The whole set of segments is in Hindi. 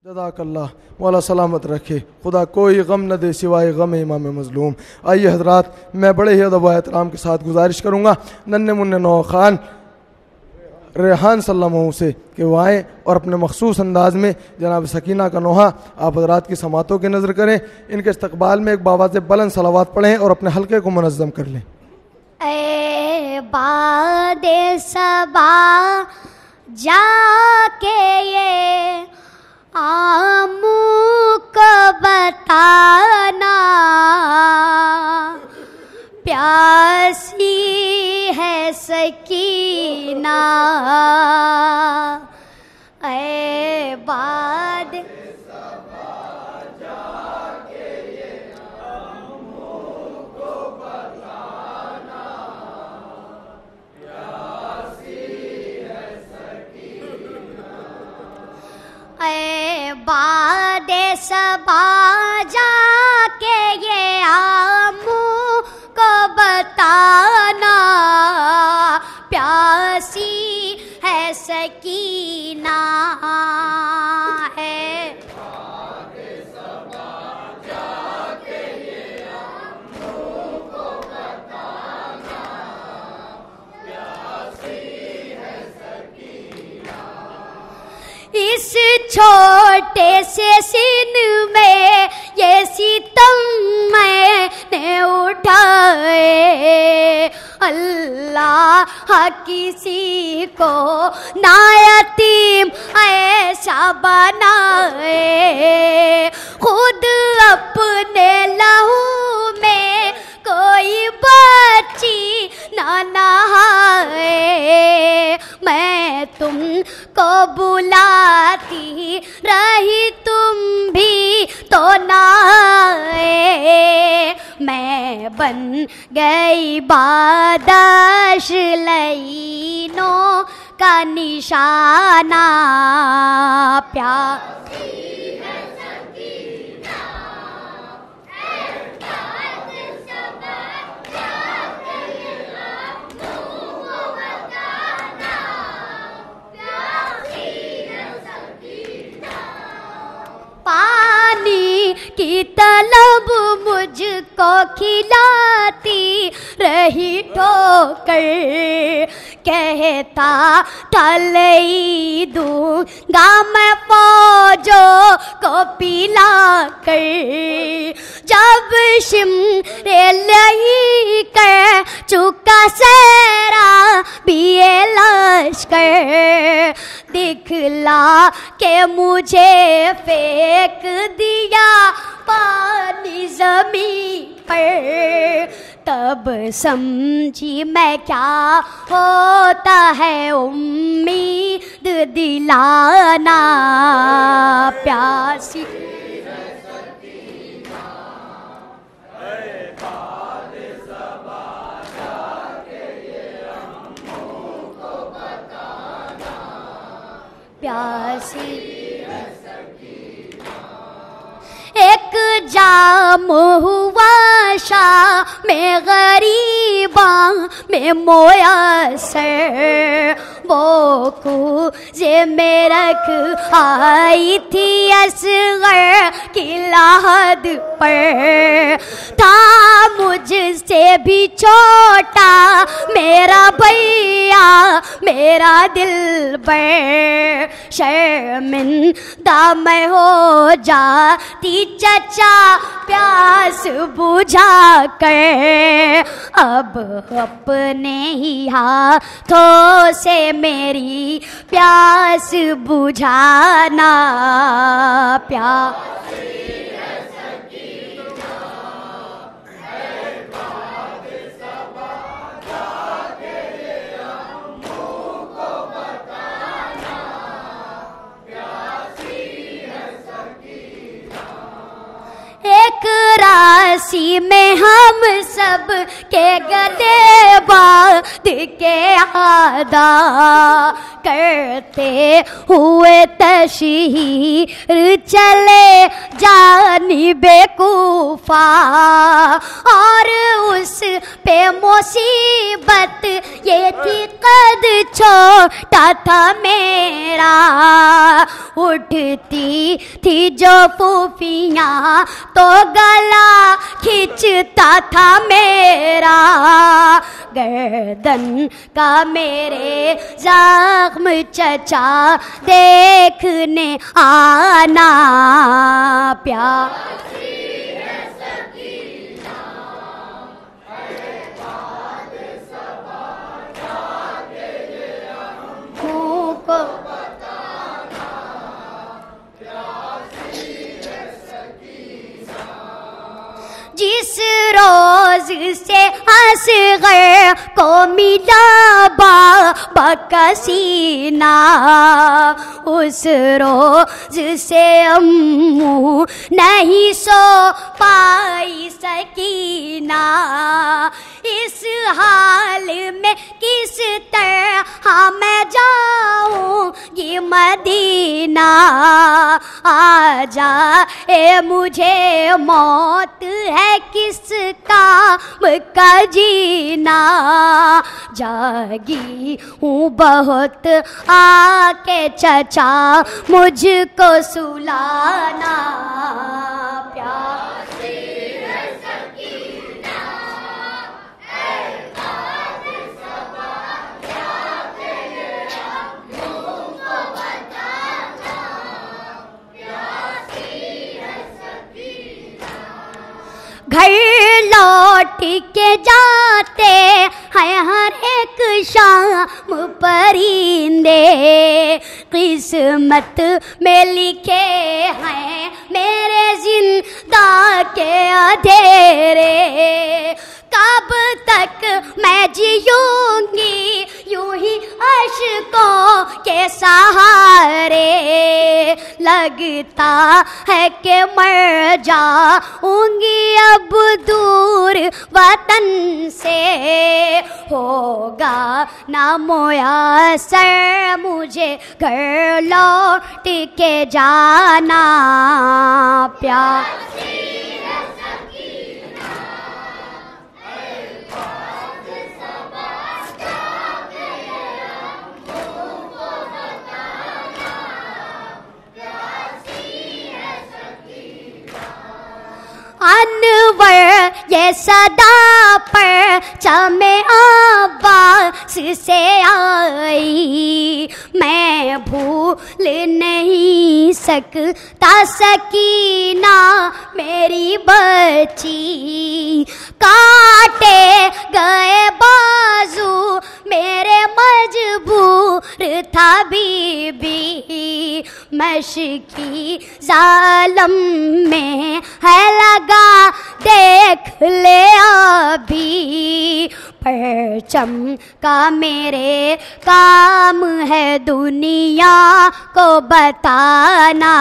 जज़ाकल्लाह, मौला सलामत रखे, खुदा कोई गम न दे सिवाय गम इमाम मज़लूम। आइए हजरात, मैं बड़े ही अदब व एहतराम के साथ गुजारिश करूँगा नन्हे मुन्ने नौखान रेहान सल्लल्लाहु से कि वो आएँ और अपने मखसूस अंदाज में जनाब सकीना का नोहा आप हजरात की समातों की नज़र करें। इनके इस्तकबाल में एक बावाज़ बुलंद सलावात पढ़ें और अपने हल्के को मुनज़्ज़म कर लें। ए बादे सबा जाके ये आमू को बताना, प्यासी है सकीना। ए बाद बादे सबा जाके ये आमू को बताना, प्यासी है सकीना। है इस छोटे से सीन में ये सितम मैंने उठाए, अल्लाह किसी को ना यतीम ऐसा बनाए, खुद अपने लहू में कोई बच्ची ना नहाए। मैं तुमको बुलाती रही तुम भी तो ना आए, मैं बन गई बादश लईनों का निशाना, प्यासी है सकीना। पानी की तलब मुझको खिलाती रही ठोकर, कहता ठलई दूंगा मैं फौजों को पिला कर। जब शिमरे लही कर चुका सेरा बिये लश्कर, दिखला के मुझे फेंक दिया पानी ज़मीन पर, तब समझी मैं क्या होता है उम्मीद दिलाना, प्यासी प्यासी एक जाम हुआ शाह में गरीबा में मोयसर, वो कूजे में रख आई थी असगर की लाहद पर, था मुझसे भी छोटा मेरा भैया मेरा दिलबर, शर्मिंदा मैं हो जाती चचा प्यास बुझा कर, अब अपने ही हाथों से मेरी प्यास बुझाना, प्यासी है सकीना। बादे सबा जाके ये अम्मू को बताना, प्यासी है सकीना। एक रात फांसी में हम सब के गले बांध के आदा करते हुए तशहीर चले जानी बेकूफा, और उस पे मुसीबत ये थी कद छोटा था मेरा, उठती थी जो फूफियाँ तो गला खींचता था मेरा, गर्दन का मेरे जख्म चचा देखने आना प्यासी है सकीना, बाद सबा जाके ये अम्मू को बताना, प्यासी है सकीना। जिस रोज से असगर को मिला बाबा का सीना, उस रोज से अम्मू नहीं सो पाई सकीना, इस हाल में किस तरह मैं जाऊंगी मदीना, आ जाए मुझे मौत है किस काम का जीना, जागी हूँ बहुत आके चचा मुझको सुलाना, प्यासी है सकीना, ऐ बाद सबा जाके ये अम्मू को बताना, प्यासी है सकीना। घर लौट के जाते हैं हर एक शाम परिंदे, किस्मत में लिखे हैं मेरे जिंदा के अंधेरे, कब तक मैं जीऊंगी यूं ही अश्कों के सहारे, लगता है कि मर जाऊंगी अब दूर वतन से, होगा ना मुयस्सर मुझे घर लौट के जाना, प्यासी है सकीना, ऐ बाद सबा जाके ये अम्मू को बताना, प्यासी है सकीना। अनवर ये सदा पर चमे आवाज़ से आई, मैं भूल नहीं सकता सकीना मेरी बच्ची, काटे गए बाजू मेरे मजबूर था बीबी, मशकी जालम में है लगा देख ले अभी, परचम का मेरे काम है दुनिया को बताना,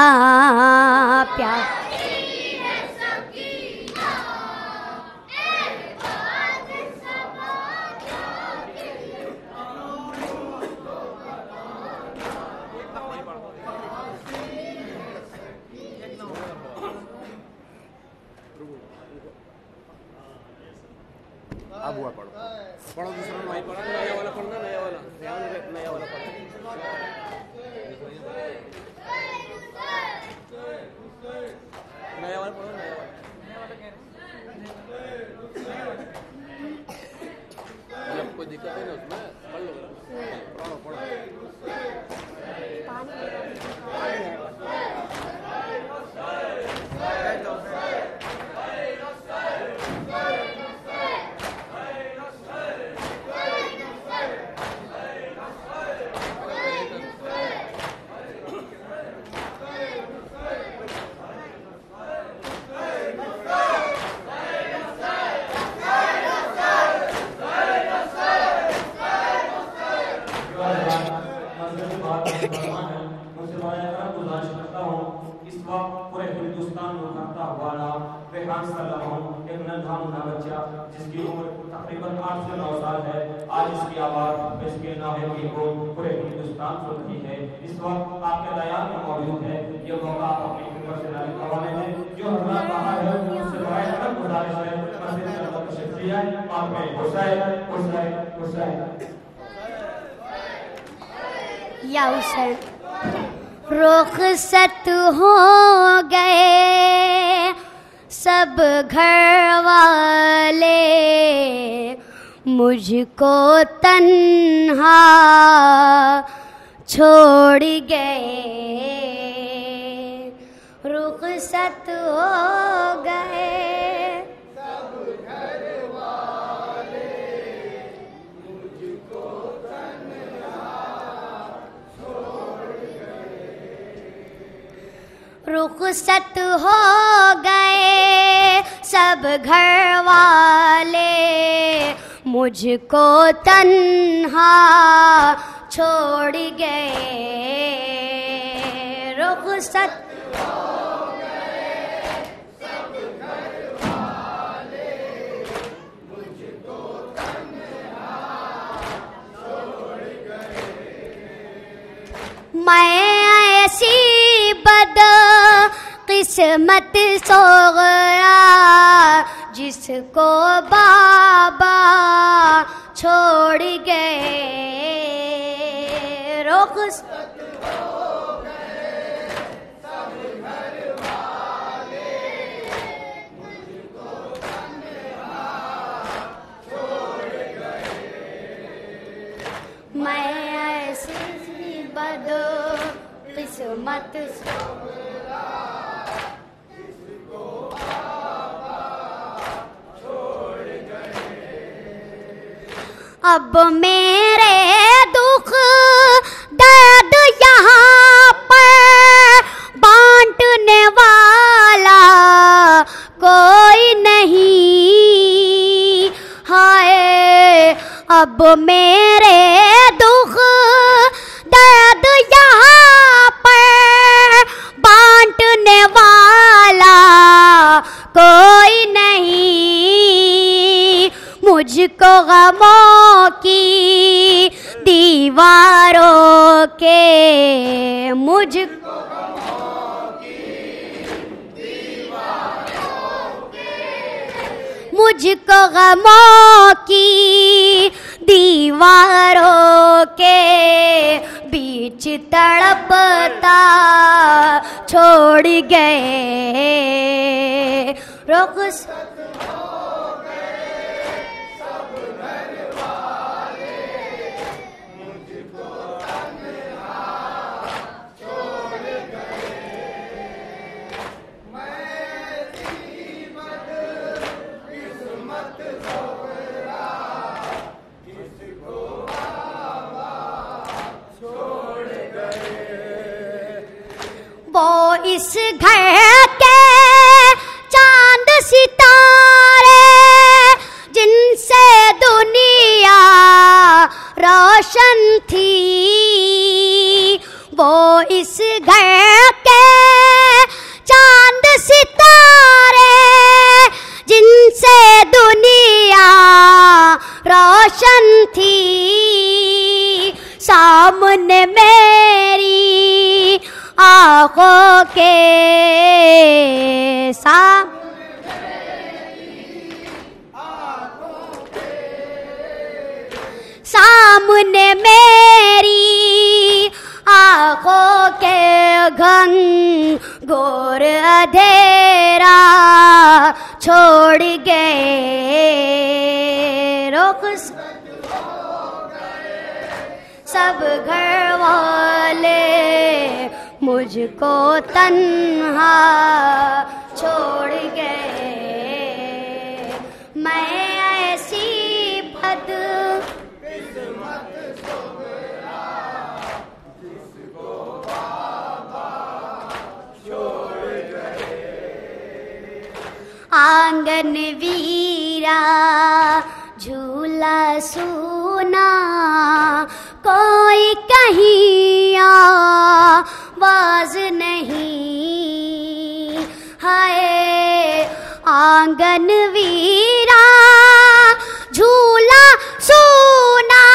प्यासी है सकीना, ऐ बाद सबा जाके ये अम्मू को बताना, अब हुआ पढ़ो दूसरा नहीं पढ़ा, नया वाला पढ़ना, नया वाला ध्यान रख, नया वाला पढ़ो, नया वाला पढ़ो, नया वाला मतलब कोई दिक्कत है ना उसमें, पढ़ लो, पढ़ो पढ़ो। मुझसे गुजारिश करता हूँ, इस वक्त पूरे हिंदुस्तान में उभरता हुआ वाला रेहान सल्लम, एक नन्हा मुन्ना बच्चा जिसकी उम्र तकरीबन 8 से 9 साल है। आज इसकी आवाज़ इसके नाहे की हो पूरे हिंदुस्तान सुन रही है। इस वक्त आपके दयाल में मौजूद है। ये मौका आप अपनी पर्सनालिटी करवाने में जो हजरात बाहर है उससे बड़ा करम गुजारिश है मस्जिद के अंदर तशरीफ ले आए। आप में हुसैन हुसैन हुसैन या हुसैन। रुखसत हो गए सब घर वाले, मुझको तन्हा छोड़ गए। रुखसत हो गए रुखसत हो गए सब घर वाले, मुझको तन्हा छोड़ गए। रुखसत मैं ऐसी बदकिस्मत सो गया जिसको बाबा छोड़ गए। रुखसत हो गए सब घर वाले, मुझको तन्हा छोड़ गए। मैं ऐसी बदकिस्मत सो गया जिसको बाबा छोड़ गए। अब मेरे दुख दर्द यहाँ पर बांटने वाला कोई नहीं। हाय अब मेरे दुख दर्द यहाँ पर बांटने वाला कोई नहीं। मुझको गमों की दीवारों के, मुझको गमों की दीवारों के, मुझको गमों की दीवारों के बीच तड़पता छोड़ गए। रुखसत हो गए सब घर वाले, मुझको तन्हा छोड़ गए। मैं ऐसी बदकिस्मत हो गया जिसको बाबा छोड़ गए। वो इस घर के चांद सितारे जिनसे दुनिया रोशन थी, वो इस घर के चांद सितारे जिनसे दुनिया रोशन थी। सामने मेरी आँखों के सामने मेरी आँखों के घन घोर अंधेरा छोड़ गए। रुखसत हो गए सब घर वाले, मुझको तन्हा छोड़ गए। मैं ऐसी बदकिस्मत सो गया जिसको बाबा छोड़ गए। आंगन वीरा झूला सुना, कोई कहीं आवाज नहीं। हाय आंगन वीरा झूला सुना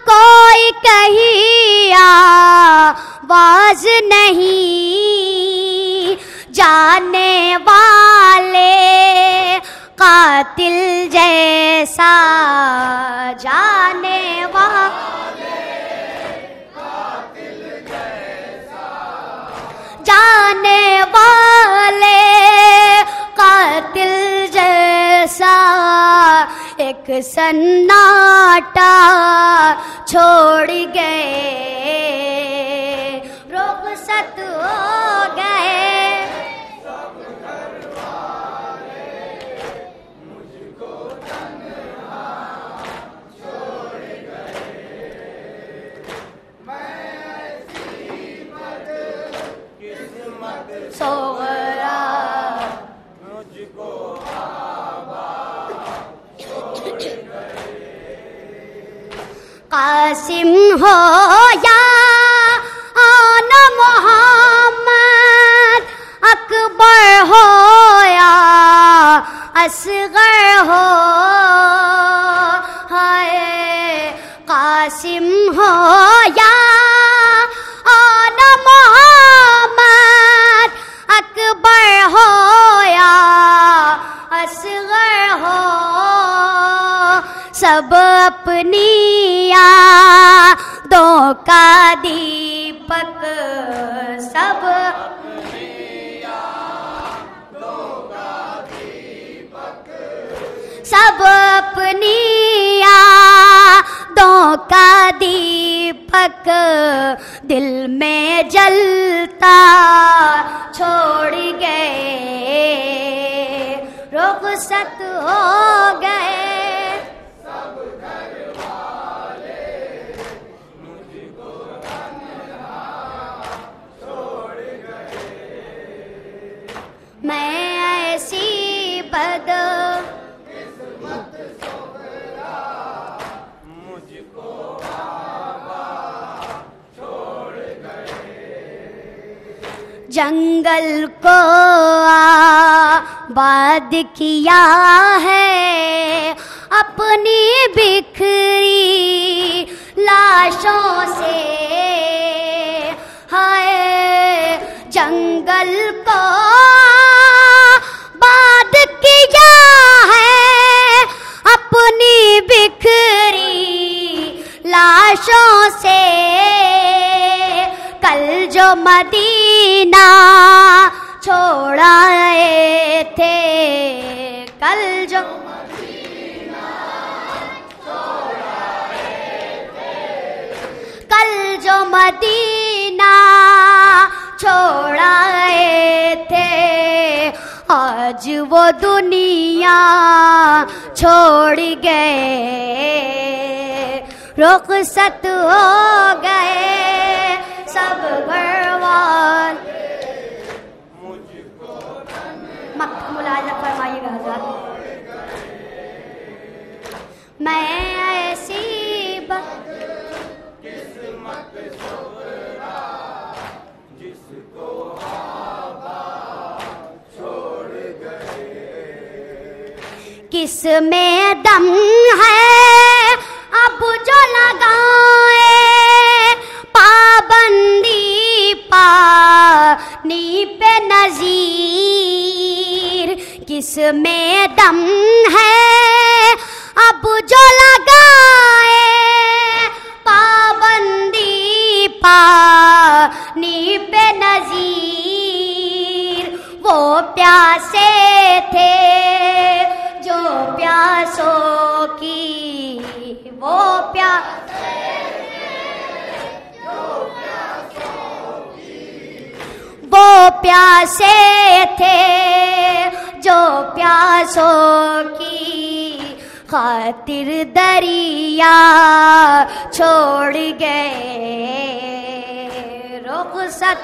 कोई कहीं आवाज नहीं, जाने वाले कातिल जैसा जाने वाले कातिल जैसा जाने वाले कातिल जैसा एक सन्नाटा छोड़ गए, रुखसत हो गए। सोगरा मुझको कासिम हो या आना मोहम्मद, अकबर हो या असगर हो, हाय कासिम हो या आना मोहम्मद, अकबर हो या असगर हो, सब अपनी यादों का दीपक, सब अपनी यादों का दीपक, सब अपनी यादों का दीपक दिल में जलता छोड़ गए, रुखसत हो गए। सब घर वाले मुझको तन्हा छोड़ गए, मैं ऐसी बदकिस्मत सोगरा मुझको छोड़ गए। जंगल को आबाद किया है अपनी बिखरी लाशों से, हाय जंगल को आबाद किया है अपनी बिखरी लाशों से, कल जो मदीना छोड़ाए थे, कल जो मदीना छोड़ाए थे, कल जो मदीना छोड़ाए थे, आज वो दुनिया छोड़ गए, रुखसत हो गए। सब घर वाले मुझको मुलाजा फरमाइएगा हज़रत, मैं ऐसी बदकिस्मत सोगरा जिसको छोड़ गए। किस में दम है अब जो लगाए पाबंदी पानी पे नज़ीर, किस में दम है अब जो लगाए पाबंदी पानी पे नज़ीर, वो प्यासे थे जो प्यासों की, वो प्यासे वो प्यासे थे जो प्यासों की खातिर दरिया छोड़ गए, रुखसत